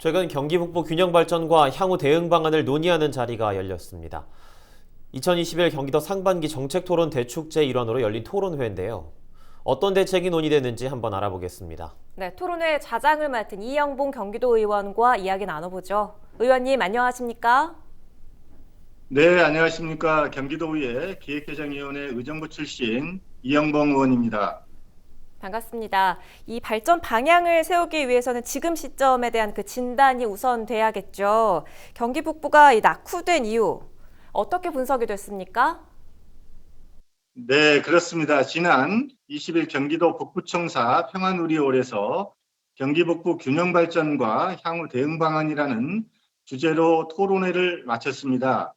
최근 경기 북부 균형 발전과 향후 대응 방안을 논의하는 자리가 열렸습니다. 2021 경기도 상반기 정책 토론 대축제 일환으로 열린 토론회인데요. 어떤 대책이 논의되는지 한번 알아보겠습니다. 네, 토론회 자장을 맡은 이영봉 경기도 의원과 이야기 나눠보죠. 의원님 안녕하십니까? 네, 안녕하십니까. 경기도의회 기획개정위원회 의정부 출신 이영봉 의원입니다. 반갑습니다. 이 발전 방향을 세우기 위해서는 지금 시점에 대한 그 진단이 우선 돼야겠죠. 경기 북부가 낙후된 이유 어떻게 분석이 됐습니까? 네, 그렇습니다. 지난 20일 경기도 북부청사 평화누리홀에서 경기 북부 균형 발전과 향후 대응 방안이라는 주제로 토론회를 마쳤습니다.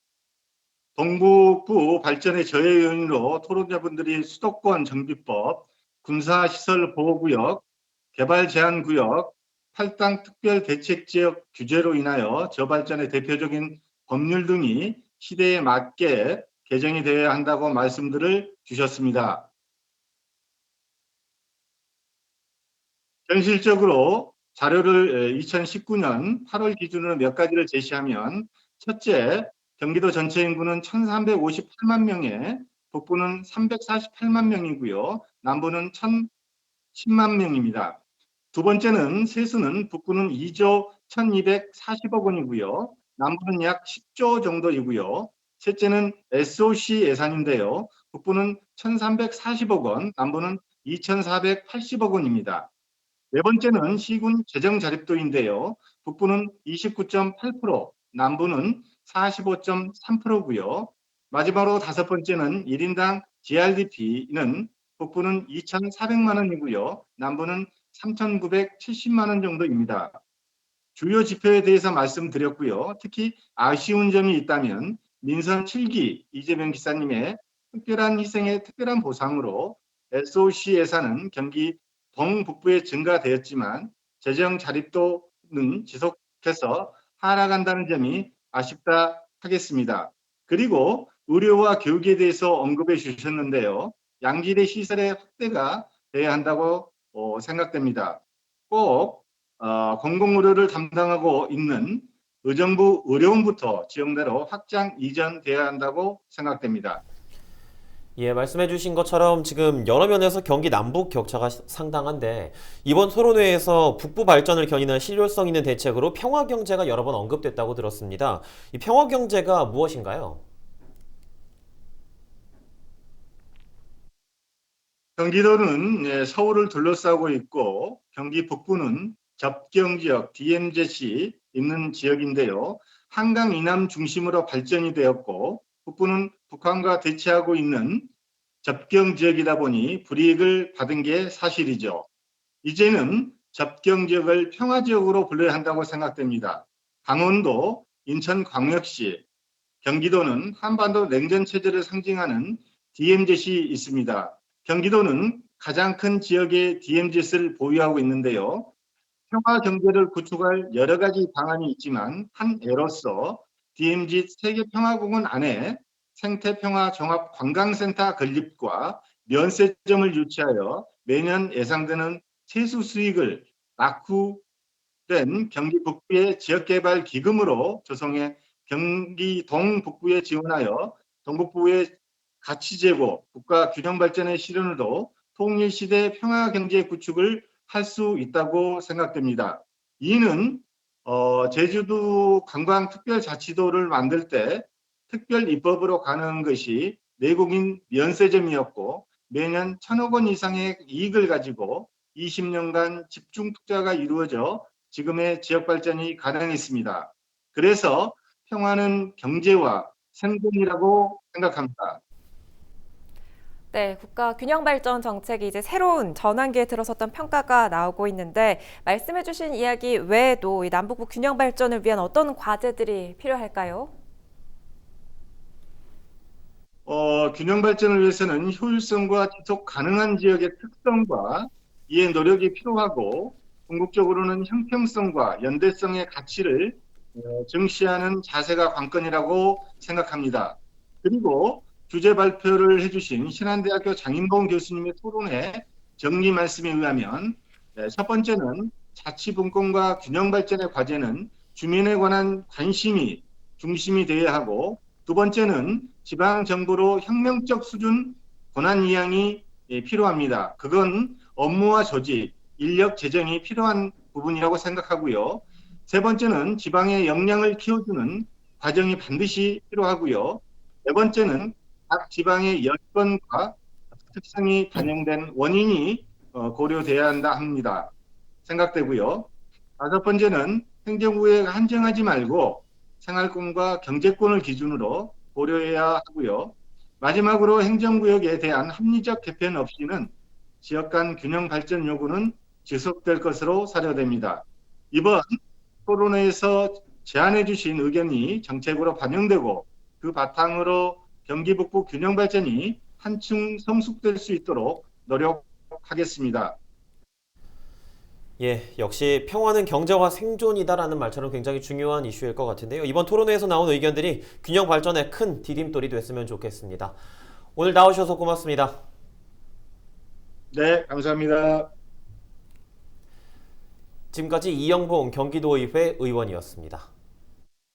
동북부 발전의 저해 요인으로 토론자분들이 수도권 정비법, 군사시설보호구역, 개발제한구역, 탈당 특별대책지역 규제로 인하여 저발전의 대표적인 법률 등이 시대에 맞게 개정이 되어야 한다고 말씀들을 주셨습니다. 현실적으로 자료를 2019년 8월 기준으로 몇 가지를 제시하면, 첫째, 경기도 전체 인구는 1,358만 명에 북부는 348만 명이고요. 남부는 1,010만 명입니다. 두 번째는 세수는 북부는 2조 1,240억 원이고요. 남부는 약 10조 정도이고요. 셋째는 SOC 예산인데요. 북부는 1,340억 원, 남부는 2,480억 원입니다. 네 번째는 시군 재정 자립도인데요. 북부는 29.8%, 남부는 45.3%고요. 마지막으로 다섯 번째는 1인당 GRDP는 북부는 2,400만 원이고요. 남부는 3,970만 원 정도입니다. 주요 지표에 대해서 말씀드렸고요. 특히 아쉬운 점이 있다면 민선 7기 이재명 기사님의 특별한 희생의 특별한 보상으로 SOC 예산은 경기 동북부에 증가되었지만 재정 자립도는 지속해서 하락한다는 점이 아쉽다 하겠습니다. 그리고 의료와 교육에 대해서 언급해 주셨는데요. 양질의 시설의 확대가 돼야 한다고 생각됩니다. 꼭 공공의료를 담당하고 있는 의정부 의료원부터 지역내로 확장 이전돼야 한다고 생각됩니다. 예, 말씀해주신 것처럼 지금 여러 면에서 경기 남북 격차가 상당한데 이번 토론회에서 북부 발전을 겨니는 실효성 있는 대책으로 평화경제가 여러 번 언급됐다고 들었습니다. 이 평화경제가 무엇인가요? 경기도는 서울을 둘러싸고 있고 경기 북부는 접경지역 DMZ이 있는 지역인데요. 한강 이남 중심으로 발전이 되었고 북부는 북한과 대치하고 있는 접경 지역이다 보니 불이익을 받은 게 사실이죠. 이제는 접경 지역을 평화 지역으로 불러야 한다고 생각됩니다. 강원도, 인천광역시, 경기도는 한반도 냉전 체제를 상징하는 DMZ이 있습니다. 경기도는 가장 큰 지역의 DMZ를 보유하고 있는데요. 평화 경제를 구축할 여러 가지 방안이 있지만 한 예로서 DMZ 세계평화공원 안에 생태평화 종합관광센터 건립과 면세점을 유치하여 매년 예상되는 세수 수익을 낙후된 경기 북부의 지역개발 기금으로 조성해 경기 동북부에 지원하여 동북부의 가치제고 국가 균형 발전의 실현으로 통일시대 평화경제 구축을 할 수 있다고 생각됩니다. 이는 제주도 관광특별자치도를 만들 때 특별 입법으로 가는 것이 내국인 면세점이었고 매년 1,000억 원 이상의 이익을 가지고 20년간 집중 투자가 이루어져 지금의 지역 발전이 가능했습니다. 그래서 평화는 경제와 생존이라고 생각합니다. 네, 국가 균형 발전 정책이 이제 새로운 전환기에 들어섰던 평가가 나오고 있는데 말씀해주신 이야기 외에도 이 남북부 균형 발전을 위한 어떤 과제들이 필요할까요? 균형 발전을 위해서는 효율성과 지속 가능한 지역의 특성과 이해 노력이 필요하고 궁극적으로는 형평성과 연대성의 가치를 증시하는 자세가 관건이라고 생각합니다. 그리고 주제 발표를 해주신 신한대학교 장인봉 교수님의 토론회 정리 말씀에 의하면 첫 번째는 자치분권과 균형 발전의 과제는 주민에 관한 관심이 중심이 되어야 하고, 두 번째는 지방 정부로 혁명적 수준 권한 이양이 필요합니다. 그건 업무와 조직, 인력 재정이 필요한 부분이라고 생각하고요. 세 번째는 지방의 역량을 키워주는 과정이 반드시 필요하고요. 네 번째는 각 지방의 여건과 특성이 반영된 원인이 고려돼야 한다 합니다. 생각되고요. 다섯 번째는 행정구역에 한정하지 말고 생활권과 경제권을 기준으로 고려해야 하고요. 마지막으로 행정구역에 대한 합리적 개편 없이는 지역 간 균형 발전 요구는 지속될 것으로 사료됩니다. 이번 토론회에서 제안해 주신 의견이 정책으로 반영되고 그 바탕으로 경기 북부 균형 발전이 한층 성숙될 수 있도록 노력하겠습니다. 예, 역시 평화는 경제와 생존이다라는 말처럼 굉장히 중요한 이슈일 것 같은데요. 이번 토론회에서 나온 의견들이 균형 발전에 큰 디딤돌이 됐으면 좋겠습니다. 오늘 나오셔서 고맙습니다. 네, 감사합니다. 지금까지 이영봉 경기도의회 의원이었습니다.